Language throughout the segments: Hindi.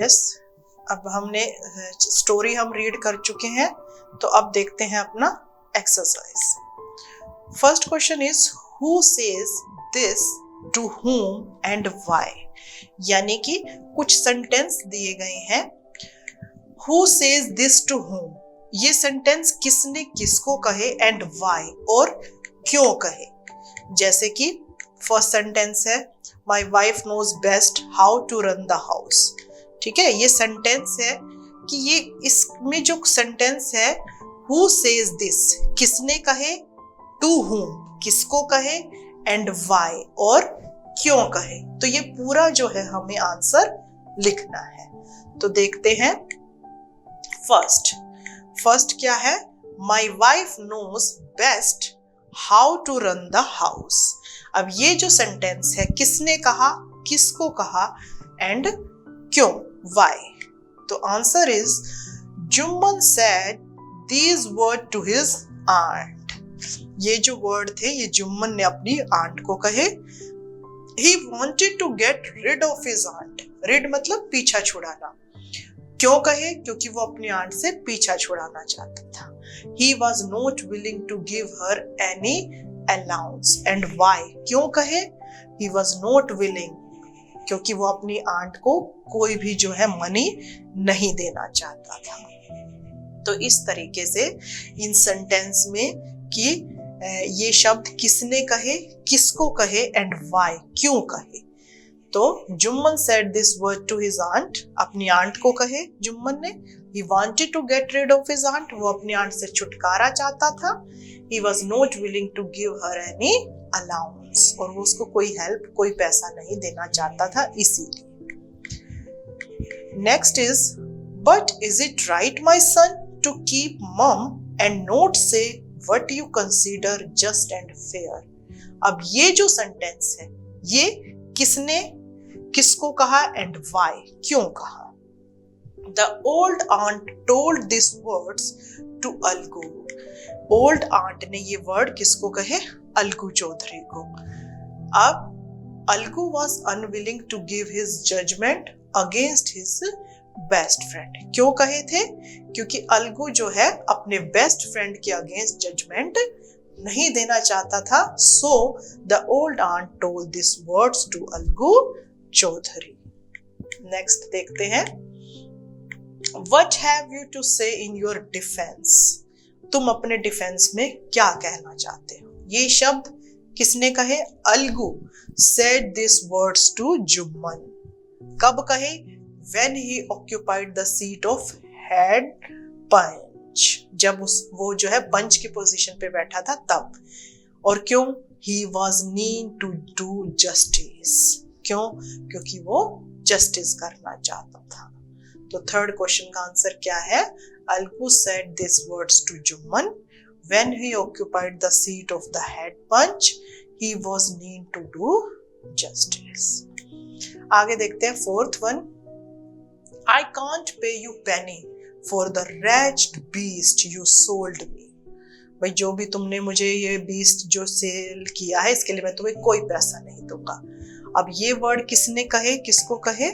यस, अब हमने स्टोरी हम रीड कर चुके हैं, तो अब देखते हैं अपना exercise. First question is who says this to whom and why, यानी कि कुछ सेंटेंस दिए गए हैं। Who says this to whom, ये सेंटेंस किसने किसको कहे, एंड why, और क्यों कहे। जैसे कि फर्स्ट सेंटेंस है my wife knows best how to run the house. ठीक है, ये सेंटेंस है कि ये इसमें जो सेंटेंस है हु सेज दिस, किसने कहे, टू whom, किसको कहे, एंड why, और क्यों कहे। तो ये पूरा जो है हमें आंसर लिखना है। तो देखते हैं फर्स्ट क्या है, my wife knows best how to run the house. अब ये जो सेंटेंस है किसने कहा, किसको कहा, एंड क्यों, why। तो answer is Jumman said these word to his aunt। ये जो वर्ड थे ये जुम्मन ने अपनी आंट को कहे। He wanted to get rid of his aunt। rid मतलब पीछा छुड़ाना। क्यों कहे, क्योंकि वो अपनी आंट से पीछा छुड़ाना चाहता था। He was not willing to give her any allowance and why, क्यों कहे, he was not willing, क्योंकि वो अपनी आंट को कोई भी जो है मनी नहीं देना चाहता था। तो इस तरीके से इन सेंटेंस में कि ये शब्द किसने कहे, किसको कहे, एंड व्हाई, क्यों कहे। तो Jumman said this word to his aunt, अपनी आंट को कहे जुम्मन ने। He wanted to get rid of his aunt, वो अपनी आंट से छुटकारा चाहता था। He was not willing to give her any allowance, और वो उसको कोई हेल्प, कोई पैसा नहीं देना चाहता था, इसीलिए। Next is but is it right my son to keep mum and not say what you consider just and fair. अब ये जो सेंटेंस है ये किसने किसको कहा, एंड व्हाई, क्यों कहा। The old aunt told these words to Algu. Old aunt ने ये वर्ड किसको कहे, अलगू चौधरी को। अब Algu was unwilling to give his judgment against his best friend. क्यों कहे थे, क्योंकि अलगू जो है अपने बेस्ट फ्रेंड के अगेंस्ट जजमेंट नहीं देना चाहता था। So the old aunt told this words to Algu Chaudhary. Next देखते हैं What have you to say in your defense? तुम अपने डिफेंस में क्या कहना चाहते हो। ये शब्द किसने कहे, Algu said these words to Jumman. कब कहे, when he occupied the seat of head punch, जब वो जो है पंच की पोजीशन पे बैठा था तब। और क्यों, he was keen to do justice, क्यों, क्योंकि वो जस्टिस करना चाहता था। तो थर्ड क्वेश्चन का आंसर क्या है, Algu said these words to Jumman when he occupied the seat of the head punch, he was keen to do justice। आगे देखते हैं fourth one, I can't pay you penny for the wretched beast you sold me। भाई जो भी तुमने मुझे ये बीस्ट जो सेल किया है इसके लिए मैं तुम्हें कोई पैसा नहीं दूंगा। अब ये वर्ड किसने कहे, किसको कहे।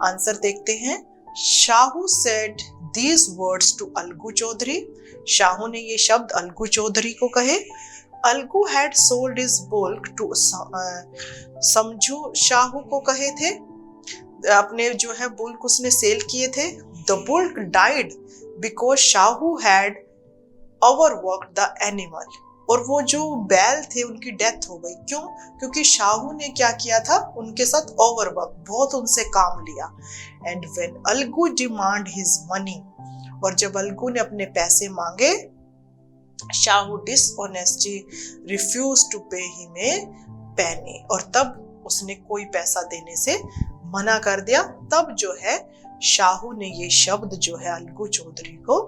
आंसर देखते हैं, Shahu said these words to Algu Chaudhary. Shahu ने ये शब्द अलगू चौधरी को कहे। Algu had sold his bulk to समझू शाहू को कहे थे, अपने जो है बुल्क उसने सेल किए थे। The bulk died because Shahu had overworked the animal। और वो जो बैल थे उनकी डेथ हो गई। क्यों, क्योंकि शाहू ने क्या किया था, उनके साथ ओवरवर्क, बहुत उनसे काम लिया। And when Algu demand his money, और जब अलगू ने अपने पैसे मांगे, Shahu dishonestly refuse to pay him a penny, और तब उसने कोई पैसा देने से मना कर दिया। तब जो है शाहू ने ये शब्द जो है अलगू चौधरी को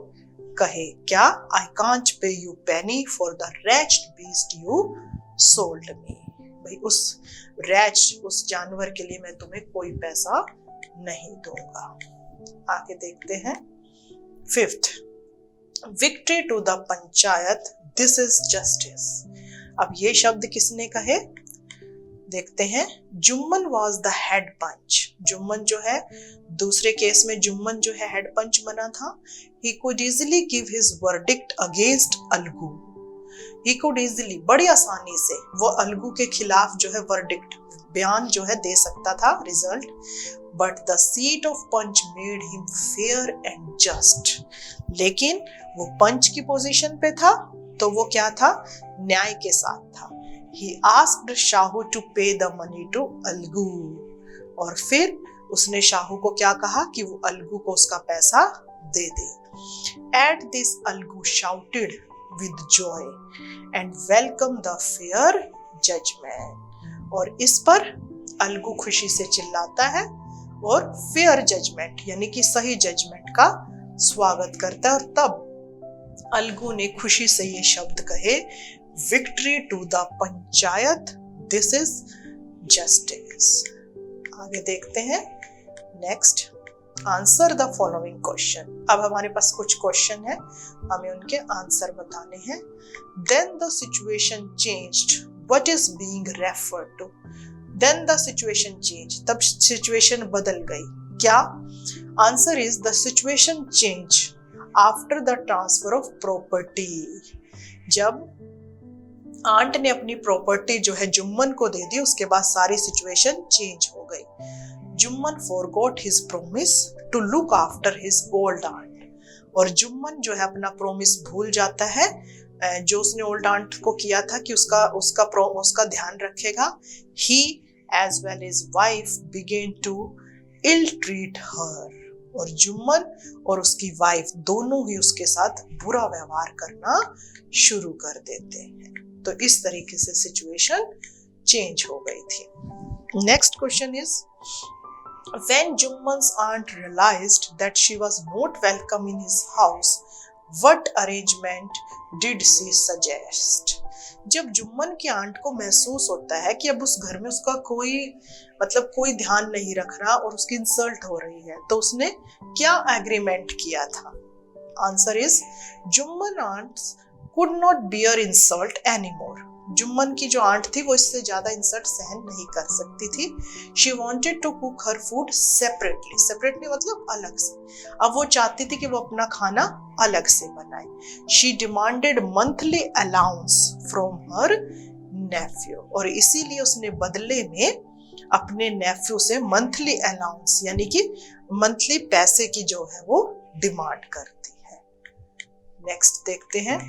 कहे, क्या, I can't pay you Penney for the wretched beast you sold me। भाई उस रैच, उस जानवर के लिए मैं तुम्हें कोई पैसा नहीं दूंगा। आगे देखते हैं fifth, victory to the panchayat, this is justice. अब ये शब्द किसने कहे, देखते हैं, Jumman was the head panch. Jumman जो है, दूसरे केस में जुम्मन जो है हेड पंच बना था। He could easily give his verdict against Algu. He could easily, बड़ी आसानी से वो अलगू के खिलाफ जो है वर्डिक्ट, बयान जो है दे सकता था, result. But the seat of panch made him fair and just. लेकिन वो पंच की पोजीशन पे था तो वो क्या था, न्याय के साथ था। He asked Shahu to pay the money to Algu. और फिर उसने शाहू को क्या कहा कि वो अलगू को उसका पैसा दे दे। At this Algu shouted with joy and welcomed the fair judgment। और इस पर अलगू खुशी से चिल्लाता है और फेयर जजमेंट यानी कि सही जजमेंट का स्वागत करता है। और तब अलगू ने खुशी से ये शब्द कहे, victory to the panchayat, this is justice. आगे देखते हैं, next, answer the following question. अब हमारे पास कुछ क्वेश्चन है, हमें उनके आंसर बताने हैं। Then the situation changed, what is being referred to. Then the situation change, तब सिचुएशन बदल गई, क्या। Answer is the situation change after the transfer of property. जब आंट ने अपनी प्रॉपर्टी जो है जुम्मन को दे दी, उसके बाद सारी सिचुएशन चेंज हो गई। Jumman forgot his promise to look after his old aunt. और जुम्मन जो है अपना प्रॉमिस भूल जाता है जो उसने ओल्ड आंट को किया था कि उसका ध्यान रखेगा। He as well his wife began to ill treat her. और जुम्मन और उसकी वाइफ दोनों ही उसके साथ बुरा व्यवहार करना शुरू कर देते हैं। तो इस तरीके से सिचुएशन चेंज हो गई थी। Next question is, when Jumman's aunt realized that she was not welcome in his house, what arrangement did she suggest? जब जुम्मन की आंट को महसूस होता है कि अब उस घर में उसका कोई ध्यान नहीं रख रहा और उसकी इंसल्ट हो रही है, तो उसने क्या एग्रीमेंट किया था। Answer is, Jumman aunt's could not bear insult anymore। Jumman की जो आंट थी वो इससे ज्यादा इंसल्ट सहन नहीं कर सकती थी। She wanted to cook her food separately। separately मतलब अलग से। अब वो चाहती थी कि वो अपना खाना अलग से बनाए। She demanded monthly allowance from her nephew। और इसीलिए उसने बदले में अपने नेफ्यू से मंथली अलाउंस यानी कि मंथली पैसे की जो है वो डिमांड करती है। नेक्स्ट देखते हैं,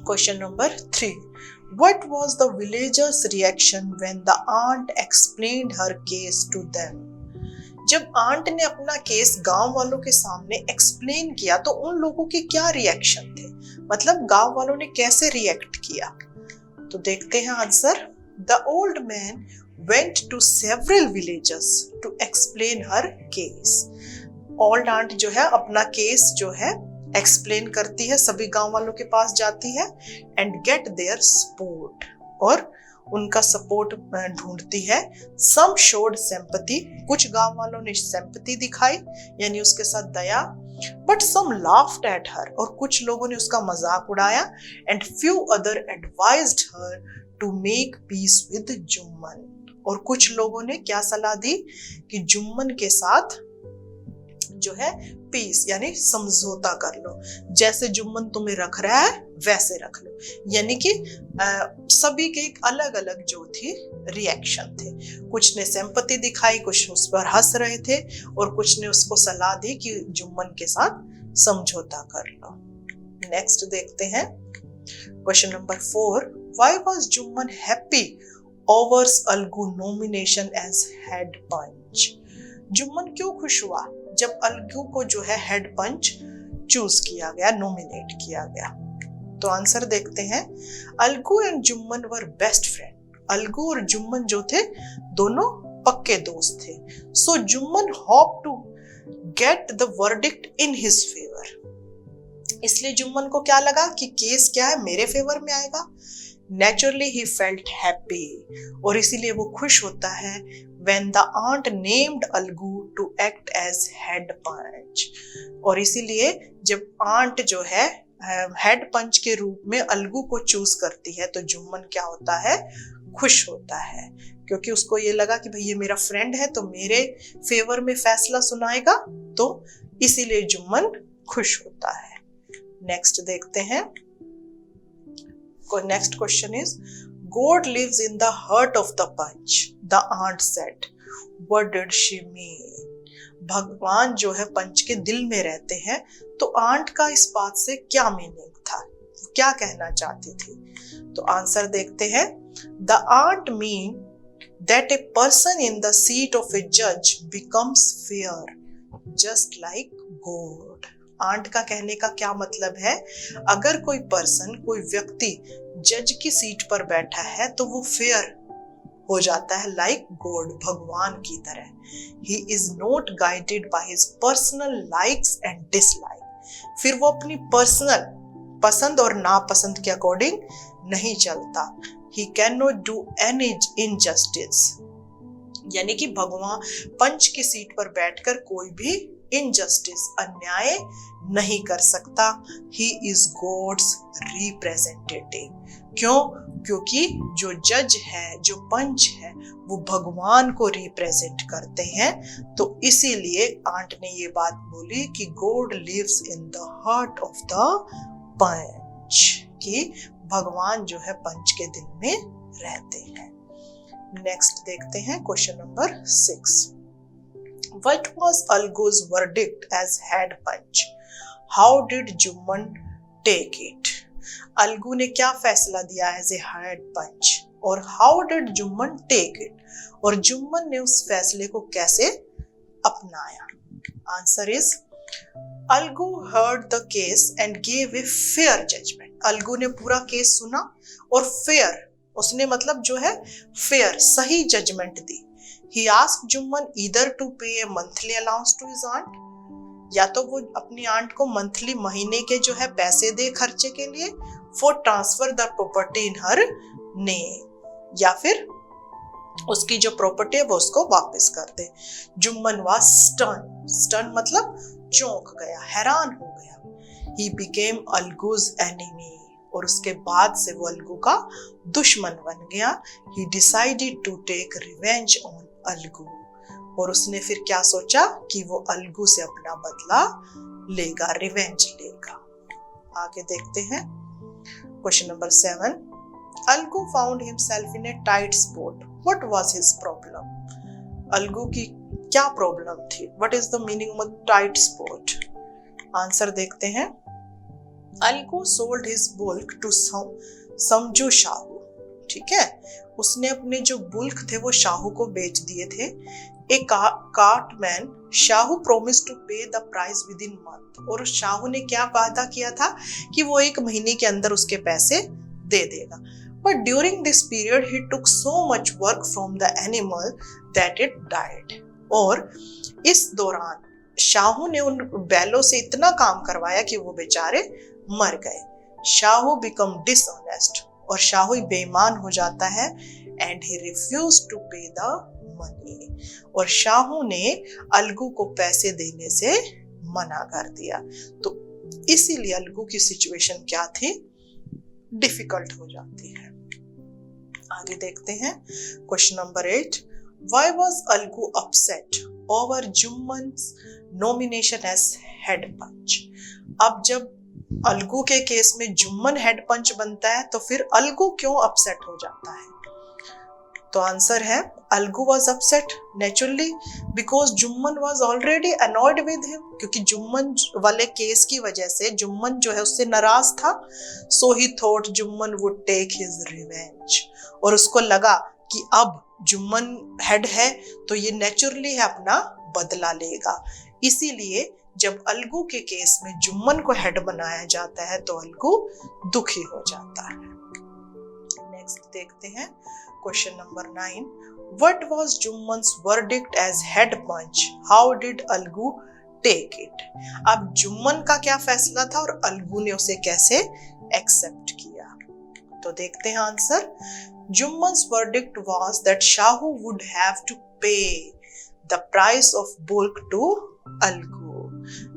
question number 3। What was the villagers' reaction when the aunt explained her case to them? जब आंट ने अपना केस गांव वालों के सामने एक्सप्लेन किया तो उन लोगों के क्या रिएक्शन थे, मतलब गांव वालों ने कैसे रिएक्ट किया। तो देखते हैं answer. The old man went to several villagers to explain her case। Old aunt जो है अपना केस जो है एक्सप्लेन करती है, सभी गांव वालों के पास जाती है एंड गेट देयर सपोर्ट, और उनका सपोर्ट ढूंढती है। सम शोड सिंपैथी, कुछ गांव वालों ने सिंपैथी दिखाई यानी उसके साथ दया, but some laughed at her, और कुछ लोगों ने उसका मजाक उड़ाया। And few other advised her to make peace with Jumman, और कुछ लोगों ने क्या सलाह दी कि जुम्मन के साथ जो है पीस यानी समझौता कर लो, जैसे जुम्मन तुम्हें रख रहा है वैसे रख लो। यानी कि सभी के एक अलग अलग जो थी रिएक्शन थे, कुछ ने सिंपैथी दिखाई, कुछ उस पर हंस रहे थे और कुछ ने उसको सलाह दी कि जुम्मन के साथ समझौता कर लो। नेक्स्ट देखते हैं, question number 4। Why was Jumman happy overs Algu nomination as head panch. जुम्मन क्यों खुश हुआ जब अलगू को जो है हेड पंच चूज किया गया, नॉमिनेट किया गया। तो आंसर देखते हैं, Algu and Jumman were best friend. Algu और जुम्मन जो थे दोनों पक्के दोस्त थे। So Jumman hope to get the verdict in his favour. इसलिए जुम्मन को क्या लगा कि केस क्या है, मेरे फेवर में आएगा। नेचुरली ही फेल्ट हैप्पी, और इसीलिए वो खुश होता है when the aunt named Algu to act as head punch। और इसीलिए जब आंट जो है हेड पंच के रूप में अलगू को चूज करती है तो जुम्मन क्या होता है, खुश होता है, क्योंकि उसको ये लगा कि भाई ये मेरा फ्रेंड है तो मेरे फेवर में फैसला सुनाएगा, तो इसीलिए जुम्मन खुश होता है। नेक्स्ट देखते हैं। Next question is, God lives in the heart of the punch, the aunt said. What did she mean? भगवान जो है पंच के दिल में रहते हैं, तो आंट का इस बात से क्या मीनिंग था, क्या कहना चाहती थी? तो आंसर देखते हैं। The aunt mean that a person in the seat of a judge becomes fair, just like God. Aunt का कहने का क्या मतलब है, अगर कोई पर्सन, कोई व्यक्ति जज की सीट पर बैठा है तो वो फेयर हो जाता है, लाइक गॉड, भगवान की तरह। He is not guided by his personal likes and dislike. फिर वो अपनी पर्सनल पसंद और नापसंद के अकॉर्डिंग नहीं चलता। He can not do any injustice, यानी कि भगवान पंच की सीट पर बैठकर कोई भी इनजस्टिस, अन्याय नहीं कर सकता। He is God's representative. क्यों? क्योंकि जो जज है, जो पंच है, वो भगवान को रिप्रेजेंट करते हैं, तो इसीलिए आंट ने ये बात बोली कि God lives in the heart of the panch, कि भगवान जो है पंच के दिल में रहते हैं। नेक्स्ट देखते हैं question number 6। What was Algu's verdict as head punch? How did Jumman take it? Algu ने क्या फैसला दिया एज ए हेड पंच, और how did Jumman take it, और जुम्मन ने उस फैसले को कैसे अपनाया? Answer is, Algu heard the case and gave a fair judgment. Algu ने पूरा केस सुना और फेयर, उसने मतलब जो है फेयर, सही जजमेंट दी। He asked Jumman either to pay a monthly allowance to his aunt, या तो वो अपनी आंट को मंथली, महीने के जो है पैसे दे खर्चे के लिए, for transfer the property in her name, या फिर उसकी जो प्रॉपर्टी है वो उसको वापस कर दे। जुम्मन was stunned मतलब चौंक गया, हैरान हो गया। He became Algu's enemy, और उसके बाद से वो अलगू का दुश्मन बन गया। He decided to take revenge on Algu, और उसने फिर क्या सोचा कि वो अलगू से अपना बदला लेगा, रिवेंज लेगा। आगे देखते हैं question number 7। Algu found himself in a tight spot, what was his problem? Algu की क्या प्रॉब्लम थी? What is the meaning of tight spot? Answer देखते हैं। Algu sold his bullock to Samjhu Sahu, ठीक है, उसने अपने जो बुल्क थे वो शाहू को बेच दिए थे। ए Cartman Shahu promise to pay the price with in month, और शाहू ने क्या वादा किया था कि वो 1 महीने के अंदर उसके पैसे दे देगा। But during this period he took so much work from the animal that it died, और इस दौरान शाहू ने उन बैलों से इतना काम करवाया कि वो बेचारे मर गए। शाहू बिकम डिसऑनेस्ट, और शाहू बेईमान हो जाता है। And he refuse to pay the money, और शाहू ने अलगू को पैसे देने से मना कर दिया। तो इसीलिए अलगू की सिचुएशन क्या थी, डिफिकल्ट हो जाती है। आगे देखते हैं question number 8। Why was Algu upset over Jumman's nomination as head panch? अब जब अलगू के केस में जुम्मन हेड पंच बनता है तो फिर अलगू क्यों अपसेट हो जाता है? तो आंसर है, Algu was upset naturally because Jumman was already annoyed with him, क्योंकि जुम्मन वाले केस की वजह से जुम्मन जो है उससे नाराज था। So he thought Jumman would take his revenge, और उसको लगा कि अब जुम्मन हेड है तो ये नेचुरली है अपना बदला लेगा। इसीलिए जब अलगू के केस में जुम्मन को हेड बनाया जाता है तो अलगू दुखी हो जाता है। नेक्स्ट देखते हैं question number 9। What was Jumman's verdict as head panch? How did Algu take it? अब जुम्मन का क्या फैसला था और अलगू ने उसे कैसे एक्सेप्ट किया? तो देखते हैं answer. Jumman's verdict was that Shahu would have to pay the price of bullock to Algu.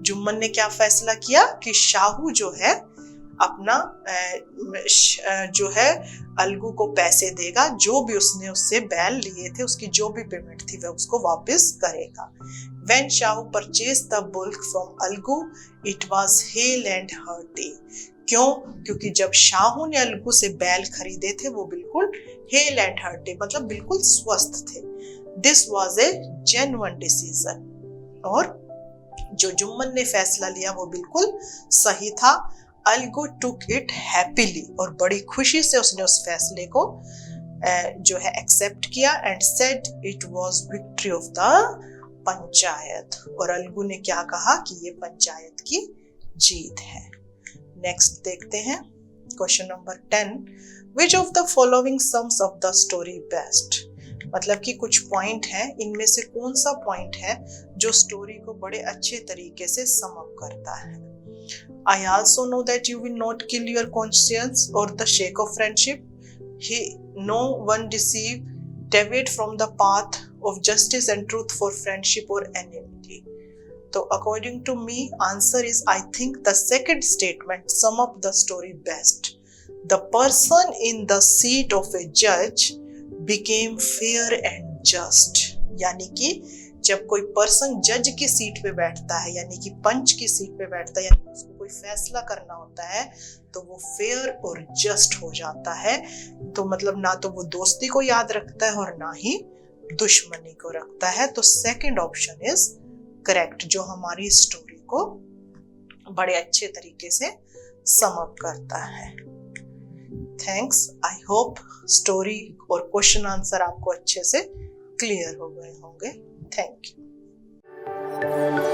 Jumman ने क्या फैसला किया कि शाहू जो है अपना जो है अलगू को पैसे देगा, जो भी उसने उससे बैल लिए थे उसकी जो भी पेमेंट थी वह उसको वापस करेगा। When Shahu purchased the bulk from Algu, it was hale and hearty. क्यों? क्योंकि जब शाहू ने अलगू से बैल खरीदे थे वो बिल्कुल हेल एंड हर्टी मतलब बिल्कुल स्वस्थ थे। This was a genuine decision, और जो जुम्मन ने फैसला लिया वो बिल्कुल सही था। अलगू टुक इट हैप्पीली, और बड़ी खुशी से उसने उस फैसले को जो है एक्सेप्ट किया and said it was victory of the panchayat, और अलगू ने क्या कहा कि ये पंचायत की जीत है। नेक्स्ट देखते हैं question number 10, which of the following sums up the story best, मतलब कि कुछ पॉइंट हैं, इनमें से कौन सा पॉइंट है जो स्टोरी को बड़े अच्छे तरीके से सम अप करता है। I also know that you will not kill your conscience or the sake of friendship. No one deceive, deviate from the path of justice and truth for friendship or enmity. So according to me, answer is I think the second statement sum up the story best. The person in the seat of a judge became fair and just. यानी कि जब कोई पर्सन जज की सीट पे बैठता है, यानी कि पंच की सीट पे बैठता है, यानी उसको कोई फैसला करना होता है तो वो फेयर और जस्ट हो जाता है। तो मतलब ना तो वो दोस्ती को याद रखता है और ना ही दुश्मनी को रखता है। तो सेकंड ऑप्शन इज करेक्ट, जो हमारी स्टोरी को बड़े अच्छे तरीके से सम अप करता है। थैंक्स, आई होप स्टोरी और क्वेश्चन आंसर आपको अच्छे से क्लियर हो गए होंगे। Thank you.